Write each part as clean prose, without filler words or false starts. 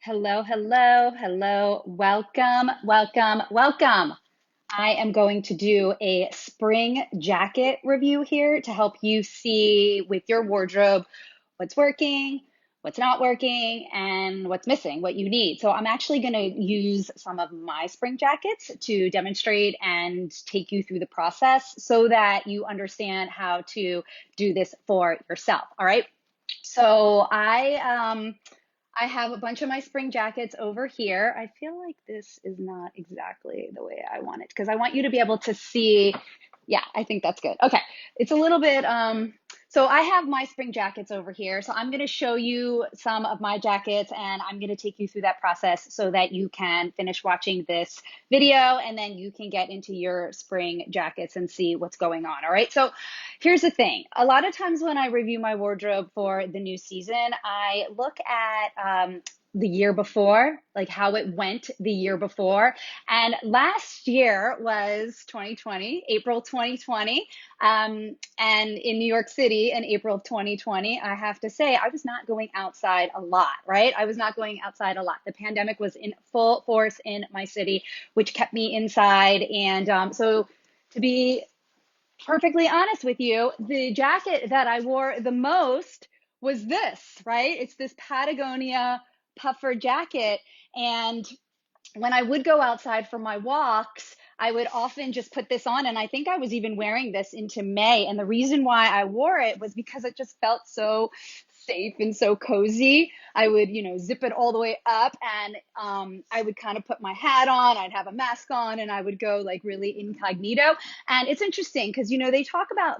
Hello, hello, hello. Welcome, welcome, welcome. I am going to do a spring jacket review here to help you see with your wardrobe what's working, what's not working, and what's missing, what you need. So I'm actually going to use some of my spring jackets to demonstrate and take you through the process so that you understand how to do this for yourself. All right. So I have a bunch of my spring jackets over here. I feel like this is not exactly the way I want it because I want you to be able to see. Yeah, I think that's good. Okay. It's a little bit, so I have my spring jackets over here. So I'm going to show you some of my jackets and I'm going to take you through that process so that you can finish watching this video and then you can get into your spring jackets and see what's going on. All right. So here's the thing. A lot of times when I review my wardrobe for the new season, I look at the year before, like how it went the year before. And last year was 2020, April 2020. And in New York City in April of 2020, I have to say, I was not going outside a lot, right? I was not going outside a lot. The pandemic was in full force in my city, which kept me inside. And so to be perfectly honest with you, the jacket that I wore the most was this, right? It's this Patagonia puffer jacket. And when I would go outside for my walks, I would often just put this on. And I think I was even wearing this into May. And the reason why I wore it was because it just felt so safe and so cozy. I would, zip it all the way up and I would kind of put my hat on, I'd have a mask on, and I would go like really incognito. And it's interesting because, they talk about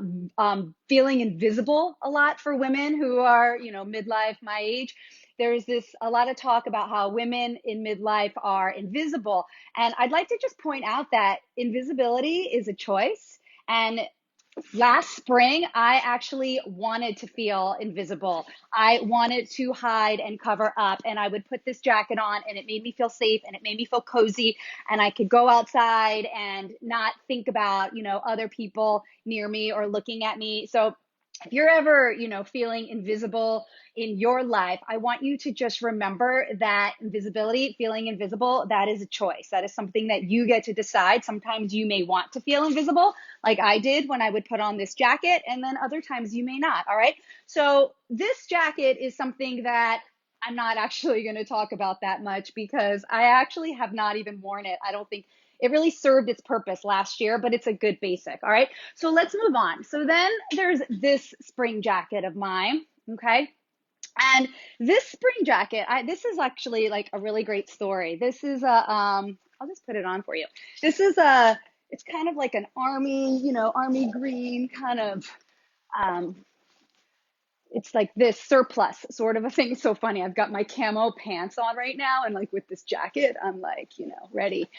feeling invisible a lot for women who are, midlife, my age. There's a lot of talk about how women in midlife are invisible. And I'd like to just point out that invisibility is a choice. And last spring, I actually wanted to feel invisible. I wanted to hide and cover up, and I would put this jacket on, and it made me feel safe and it made me feel cozy. And I could go outside and not think about, other people near me or looking at me. So if you're ever, feeling invisible in your life, I want you to just remember that invisibility, feeling invisible, that is a choice. That is something that you get to decide. Sometimes you may want to feel invisible, like I did when I would put on this jacket, and then other times you may not. All right. So this jacket is something that I'm not actually going to talk about that much because I actually have not even worn it. I don't think it really served its purpose last year, but it's a good basic. All right. So let's move on. So then there's this spring jacket of mine. Okay. And this spring jacket, this is actually like a really great story. This is I'll just put it on for you. This is it's kind of like an army, army green kind of, um, it's like this surplus sort of a thing. It's so funny. I've got my camo pants on right now, and like with this jacket, I'm like, ready.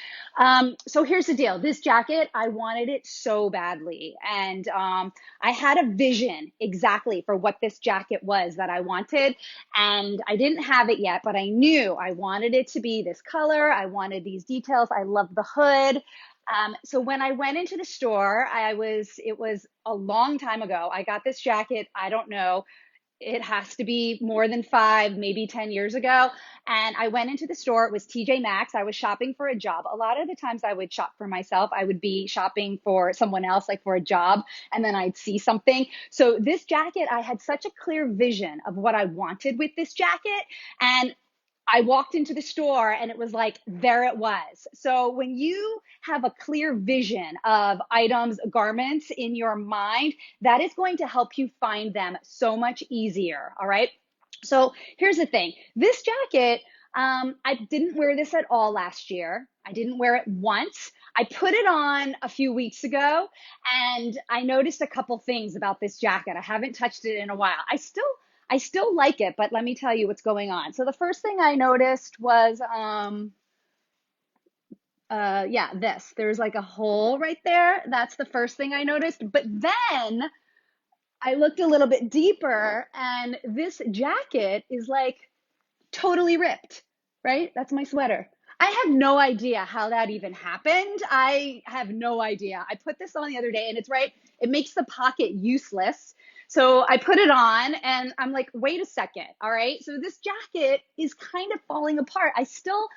So here's the deal. This jacket, I wanted it so badly. And I had a vision exactly for what this jacket was that I wanted. And I didn't have it yet, but I knew I wanted it to be this color. I wanted these details. I love the hood. So when I went into the store, it was a long time ago. I got this jacket. I don't know, it has to be more than 5, maybe 10 years ago. And I went into the store. It was TJ Maxx. I was shopping for a job. A lot of the times I would shop for myself. I would be shopping for someone else, like for a job, and then I'd see something. So this jacket, I had such a clear vision of what I wanted with this jacket. And I walked into the store and it was like, there it was. So when you have a clear vision of items, garments in your mind, that is going to help you find them so much easier. All right. So here's the thing. This jacket, I didn't wear this at all last year. I didn't wear it once. I put it on a few weeks ago and I noticed a couple things about this jacket. I haven't touched it in a while. I still like it, but let me tell you what's going on. So the first thing I noticed was, yeah, this. There's like a hole right there. That's the first thing I noticed. But then I looked a little bit deeper, and this jacket is like totally ripped, right? That's my sweater. I have no idea how that even happened. I have no idea. I put this on the other day, and it's right. It makes the pocket useless. So I put it on and I'm like, wait a second. All right. So this jacket is kind of falling apart. I still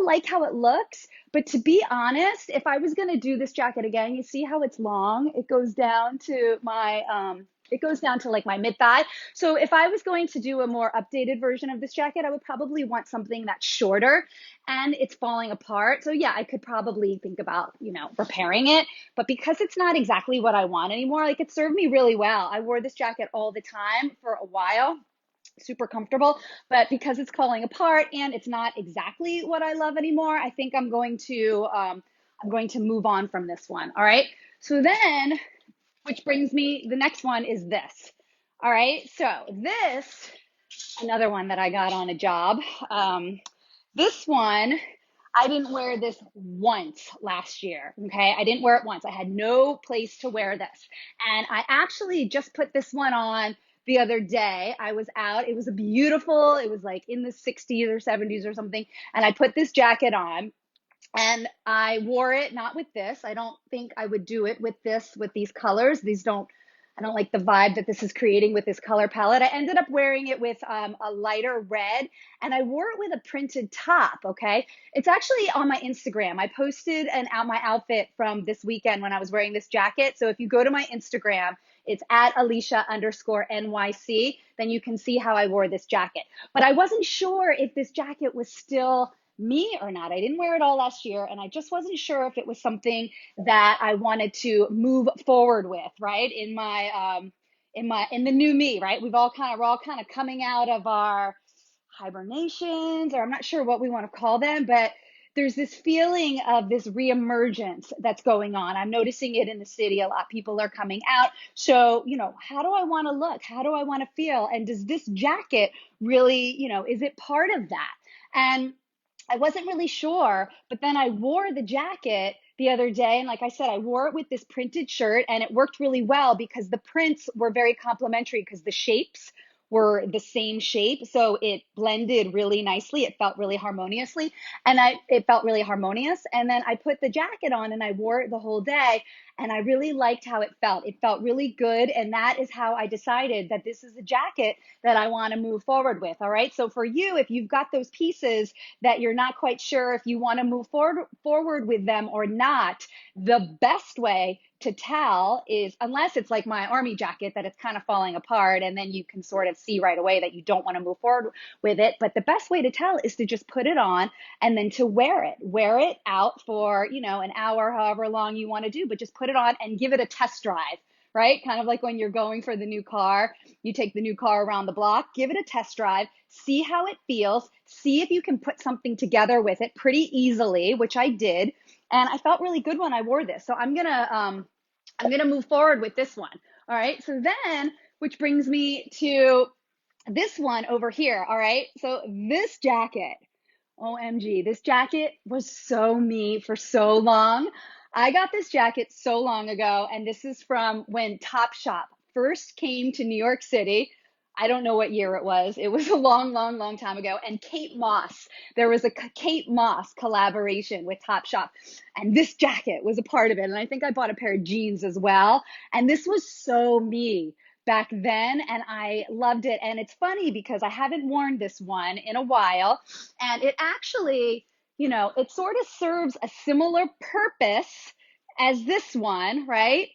like how it looks, but to be honest, if I was going to do this jacket again, you see how it's long? It goes down to like my mid thigh. So if I was going to do a more updated version of this jacket, I would probably want something that's shorter and it's falling apart. So yeah, I could probably think about, repairing it. But because it's not exactly what I want anymore, like it served me really well. I wore this jacket all the time for a while, super comfortable. But because it's falling apart and it's not exactly what I love anymore, I think I'm going to move on from this one. All right. So then, which brings me, the next one is this. All right. So this, another one that I got on a job. This one, I didn't wear this once last year. Okay. I didn't wear it once. I had no place to wear this. And I actually just put this one on the other day. I was out. It was it was like in the 60s or 70s or something. And I put this jacket on and I wore it not with this. I don't think I would do it with these colors. I don't like the vibe that this is creating with this color palette. I ended up wearing it with a lighter red and I wore it with a printed top. Okay. It's actually on my Instagram. I posted my outfit from this weekend when I was wearing this jacket. So if you go to my Instagram, it's at Elysha_NYC, then you can see how I wore this jacket. But I wasn't sure if this jacket was still me or not. I didn't wear it all last year and I just wasn't sure if it was something that I wanted to move forward with, right? In the new me, right? We're all kind of coming out of our hibernations, or I'm not sure what we want to call them, but there's this feeling of this reemergence that's going on. I'm noticing it in the city a lot. People are coming out. So, how do I want to look? How do I want to feel? And does this jacket really, is it part of that? And I wasn't really sure, but then I wore the jacket the other day. And like I said, I wore it with this printed shirt and it worked really well because the prints were very complementary because the shapes were the same shape. So it blended really nicely. It felt really harmoniously it felt really harmonious. And then I put the jacket on and I wore it the whole day and I really liked how it felt. It felt really good. And that is how I decided that this is a jacket that I want to move forward with. All right. So for you, if you've got those pieces that you're not quite sure if you want to move forward with them or not, the best way to tell is, unless it's like my army jacket that it's kind of falling apart and then you can sort of see right away that you don't want to move forward with it. But the best way to tell is to just put it on and then to wear it out for, an hour, however long you want to do, but just put it on and give it a test drive, right? Kind of like when you're going for the new car, you take the new car around the block, give it a test drive, see how it feels, see if you can put something together with it pretty easily, which I did. And I felt really good when I wore this. So I'm gonna move forward with this one. All right. So then, which brings me to this one over here. All right. So this jacket, OMG, this jacket was so me for so long. I got this jacket so long ago, and this is from when Topshop first came to New York City. I don't know what year it was. It was a long, long, long time ago. And Kate Moss, there was a Kate Moss collaboration with Topshop, and this jacket was a part of it. And I think I bought a pair of jeans as well. And this was so me back then, and I loved it. And it's funny because I haven't worn this one in a while, and it actually, it sort of serves a similar purpose as this one, right?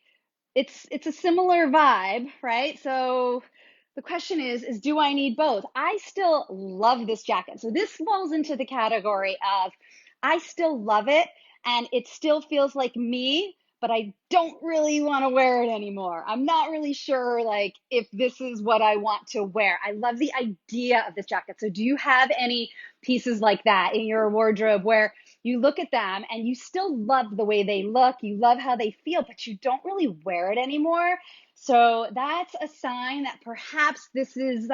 It's a similar vibe, right? So the question is do I need both? I still love this jacket. So this falls into the category of I still love it and it still feels like me, but I don't really want to wear it anymore. I'm not really sure like if this is what I want to wear. I love the idea of this jacket. So do you have any pieces like that in your wardrobe where you look at them and you still love the way they look, you love how they feel, but you don't really wear it anymore? So that's a sign that perhaps this is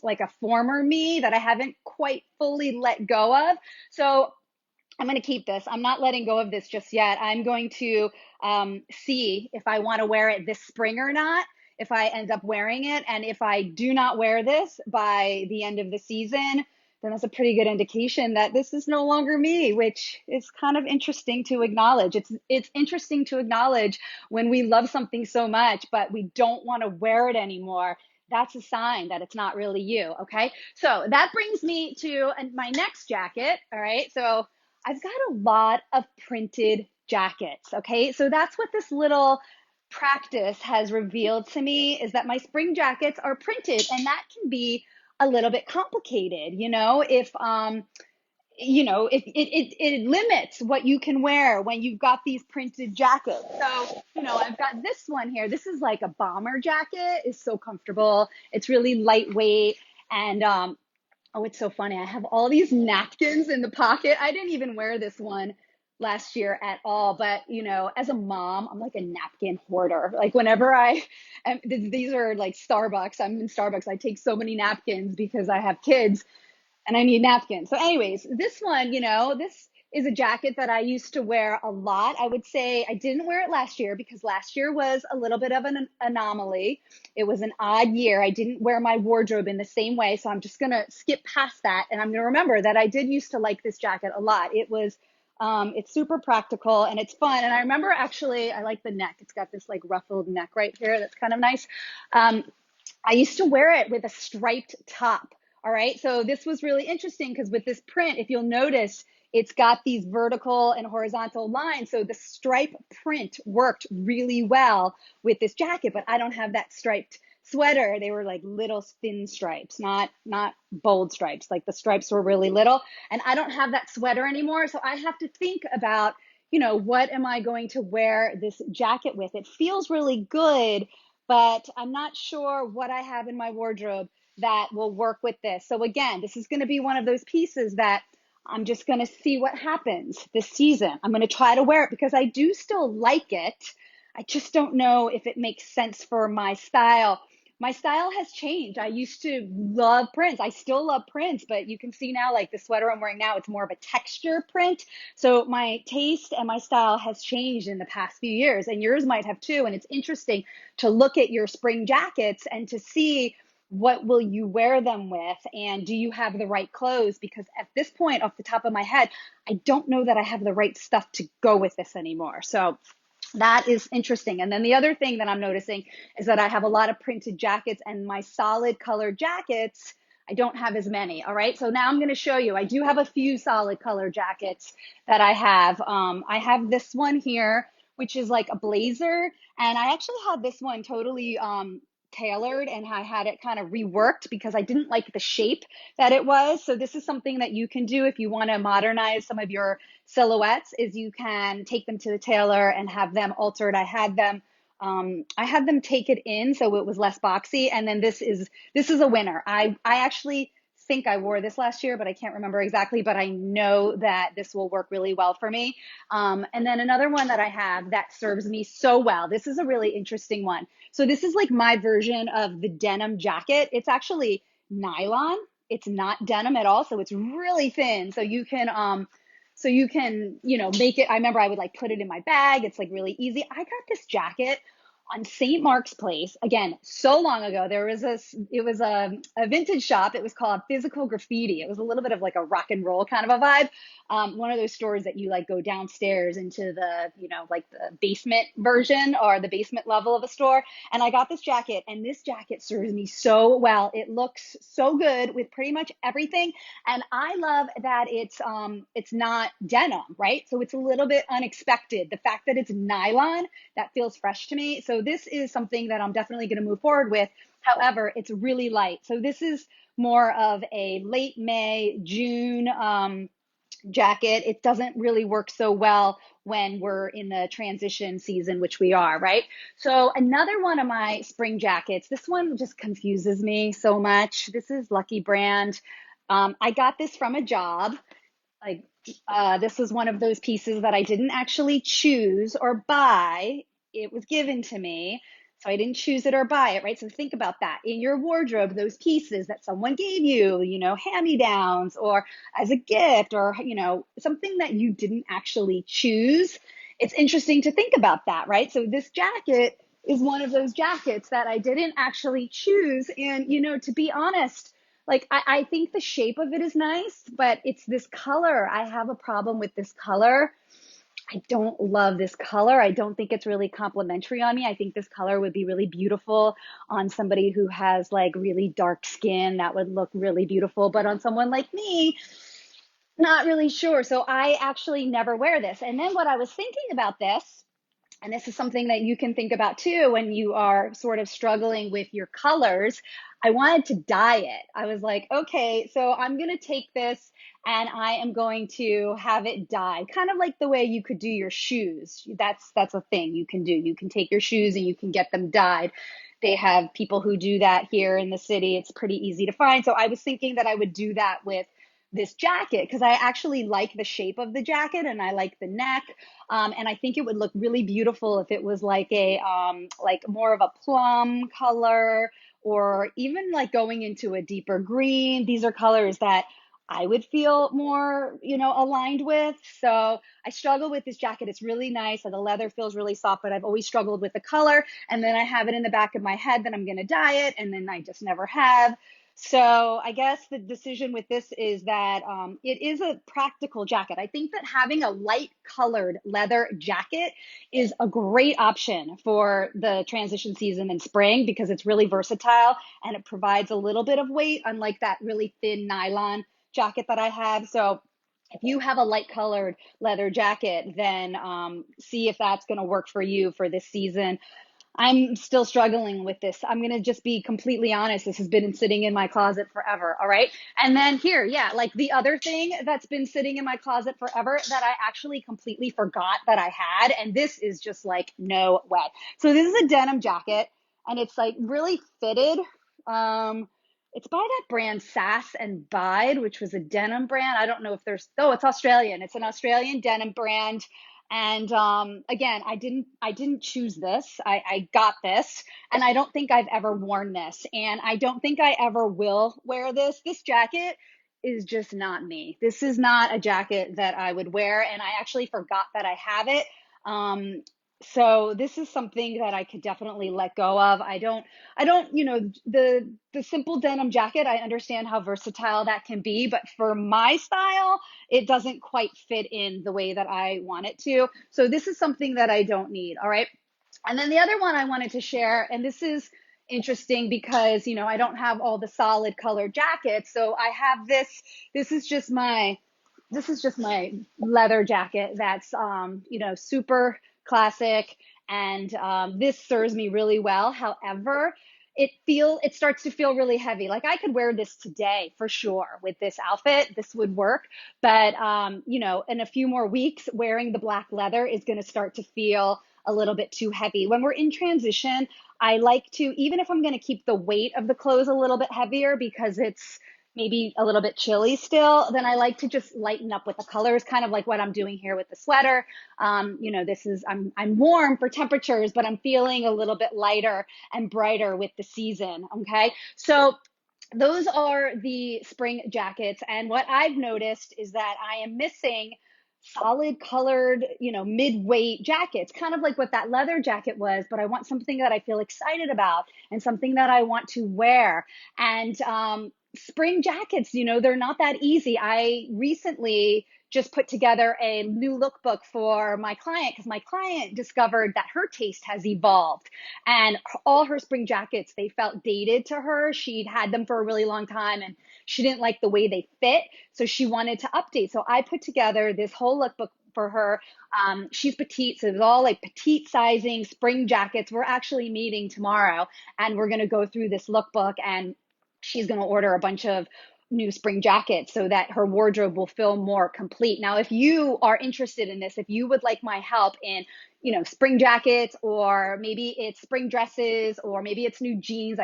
like a former me that I haven't quite fully let go of. So I'm going to keep this. I'm not letting go of this just yet. I'm going to see if I want to wear it this spring or not, if I end up wearing it. And if I do not wear this by the end of the season, then that's a pretty good indication that this is no longer me, which is kind of interesting to acknowledge. It's interesting to acknowledge when we love something so much, but we don't want to wear it anymore. That's a sign that it's not really you. Okay. So that brings me to my next jacket. All right. So I've got a lot of printed jackets. Okay. So that's what this little practice has revealed to me, is that my spring jackets are printed, and that can be a little bit complicated, if it limits what you can wear when you've got these printed jackets. So, I've got this one here. This is like a bomber jacket. It's so comfortable. It's really lightweight. And oh, it's so funny. I have all these napkins in the pocket. I didn't even wear this one last year at all. But, as a mom, I'm like a napkin hoarder. Like whenever these are like Starbucks, I'm in Starbucks. I take so many napkins because I have kids and I need napkins. So anyways, this one, this is a jacket that I used to wear a lot. I would say I didn't wear it last year because last year was a little bit of an anomaly. It was an odd year. I didn't wear my wardrobe in the same way. So I'm just going to skip past that. And I'm going to remember that I did used to like this jacket a lot. It's super practical and it's fun. And I remember actually, I like the neck. It's got this like ruffled neck right here. That's kind of nice. Um, I used to wear it with a striped top. All right. So this was really interesting because with this print, if you'll notice, it's got these vertical and horizontal lines. So the stripe print worked really well with this jacket, but I don't have that striped sweater. They were like little thin stripes, not bold stripes. Like the stripes were really little. And I don't have that sweater anymore. So I have to think about, what am I going to wear this jacket with? It feels really good, but I'm not sure what I have in my wardrobe that will work with this. So again, this is going to be one of those pieces that I'm just going to see what happens this season. I'm going to try to wear it because I do still like it. I just don't know if it makes sense for my style. My style has changed. I used to love prints. I still love prints, but you can see now, like the sweater I'm wearing now, it's more of a texture print. So my taste and my style has changed in the past few years, and yours might have too. And it's interesting to look at your spring jackets and to see what will you wear them with, and do you have the right clothes? Because at this point, off the top of my head, I don't know that I have the right stuff to go with this anymore. So that is interesting. And then the other thing that I'm noticing is that I have a lot of printed jackets, and my solid colored jackets, I don't have as many. All right. So now I'm going to show you. I do have a few solid color jackets that I have. I have this one here, which is like a blazer. And I actually had this one totally tailored, and I had it kind of reworked because I didn't like the shape that it was. So this is something that you can do if you want to modernize some of your silhouettes, is you can take them to the tailor and have them altered. I had them take it in so it was less boxy. And then this is a winner. I actually think I wore this last year, but I can't remember exactly, but I know that this will work really well for me. And then another one that I have that serves me so well. This is a really interesting one. So this is like my version of the denim jacket. It's actually nylon. It's not denim at all. So it's really thin. So you can make it. I remember I would like put it in my bag. It's like really easy. I got this jacket on St. Mark's Place, again, so long ago. It was a vintage shop. It was called Physical Graffiti. It was a little bit of like a rock and roll kind of a vibe. One of those stores that you like go downstairs into like the basement version or the basement level of a store. And I got this jacket, and this jacket serves me so well. It looks so good with pretty much everything. And I love that it's not denim, right? So it's a little bit unexpected. The fact that it's nylon, that feels fresh to me. So this is something that I'm definitely going to move forward with. However, it's really light. So this is more of a late May, June jacket. It doesn't really work so well when we're in the transition season, which we are, right? So another one of my spring jackets, this one just confuses me so much. This is Lucky Brand. I got this from a job. Like this was one of those pieces that I didn't actually choose or buy. It was given to me. So I didn't choose it or buy it, right? So think about that. In your wardrobe, those pieces that someone gave you, hand-me-downs or as a gift or, something that you didn't actually choose. It's interesting to think about that, right? So this jacket is one of those jackets that I didn't actually choose. And, to be honest, I think the shape of it is nice, but it's this color. I have a problem with this color. I don't love this color. I don't think it's really complimentary on me. I think this color would be really beautiful on somebody who has like really dark skin. That would look really beautiful. But on someone like me, not really sure. So I actually never wear this. And then what I was thinking about this, and this is something that you can think about too when you are sort of struggling with your colors. I wanted to dye it. I was like, okay, so I'm going to take this and I am going to have it dyed, kind of like the way you could do your shoes. That's a thing you can do. You can take your shoes and you can get them dyed. They have people who do that here in the city. It's pretty easy to find. So I was thinking that I would do that with this jacket because I actually like the shape of the jacket and I like the neck. And I think it would look really beautiful if it was like a like more of a plum color or even like going into a deeper green. These are colors that I would feel more, aligned with. So I struggle with this jacket. It's really nice and the leather feels really soft, but I've always struggled with the color. And then I have it in the back of my head that I'm going to dye it, and then I just never have. So I guess the decision with this is that it is a practical jacket. I think that having a light colored leather jacket is a great option for the transition season in spring because it's really versatile and it provides a little bit of weight, unlike that really thin nylon jacket that I have. So if you have a light colored leather jacket, then see if that's going to work for you for this season. I'm still struggling with this. I'm going to just be completely honest. This has been sitting in my closet forever. All right. And then here, yeah, like the other thing that's been sitting in my closet forever that I actually completely forgot that I had. And this is just like, no way. So this is a denim jacket and it's like really fitted. It's by that brand Sass and Bide, which was a denim brand. I don't know if it's Australian. It's an Australian denim brand. And again, I didn't choose this. I got this, and I don't think I've ever worn this, and I don't think I ever will wear this. This jacket is just not me. This is not a jacket that I would wear, and I actually forgot that I have it. Um, so this is something that I could definitely let go of. I don't, the simple denim jacket, I understand how versatile that can be, but for my style, it doesn't quite fit in the way that I want it to. So this is something that I don't need. All right. And then the other one I wanted to share, and this is interesting because, I don't have all the solid color jackets. So I have this. This is just my this is just my leather jacket that's super classic, and this serves me really well. However, it starts to feel really heavy. Like I could wear this today for sure with this outfit. This would work, but in a few more weeks, wearing the black leather is going to start to feel a little bit too heavy. When we're in transition, I like to, even if I'm going to keep the weight of the clothes a little bit heavier because it's maybe a little bit chilly still, then I like to just lighten up with the colors, kind of like what I'm doing here with the sweater. This is, I'm warm for temperatures, but I'm feeling a little bit lighter and brighter with the season. Okay. So those are the spring jackets. And what I've noticed is that I am missing solid colored, mid-weight jackets, kind of like what that leather jacket was, but I want something that I feel excited about and something that I want to wear. And spring jackets, they're not that easy. I recently just put together a new lookbook for my client because my client discovered that her taste has evolved and all her spring jackets, they felt dated to her. She'd had them for a really long time and she didn't like the way they fit. So she wanted to update. So I put together this whole lookbook for her. She's petite, so it was all like petite sizing spring jackets. We're actually meeting tomorrow and we're going to go through this lookbook, and she's going to order a bunch of new spring jackets so that her wardrobe will feel more complete. Now, if you are interested in this, if you would like my help in, spring jackets, or maybe it's spring dresses, or maybe it's new jeans.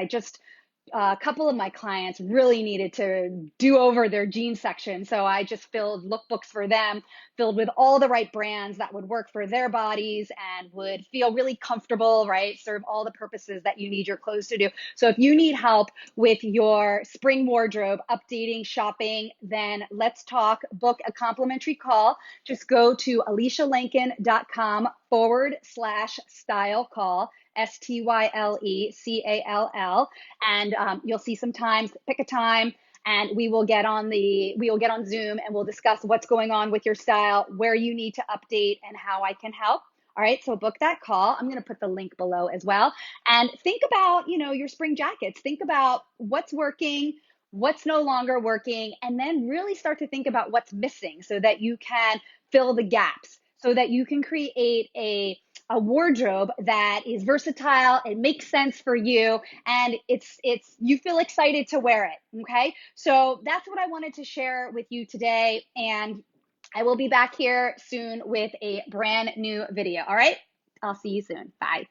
A couple of my clients really needed to do over their jeans section. So I just filled lookbooks for them, filled with all the right brands that would work for their bodies and would feel really comfortable, right? Serve all the purposes that you need your clothes to do. So if you need help with your spring wardrobe, updating, shopping, then let's talk. Book a complimentary call. Just go to ElyshaLenkin.com/style call. STYLECALL, and you'll see some times, pick a time, and we will get on Zoom and we'll discuss what's going on with your style, where you need to update, and how I can help. All right, so book that call. I'm going to put the link below as well. And think about, your spring jackets. Think about what's working, what's no longer working, and then really start to think about what's missing so that you can fill the gaps, so that you can create a wardrobe that is versatile, it makes sense for you, and it's you feel excited to wear it. Okay, so that's what I wanted to share with you today, and I will be back here soon with a brand new video. All right, I'll see you soon. Bye.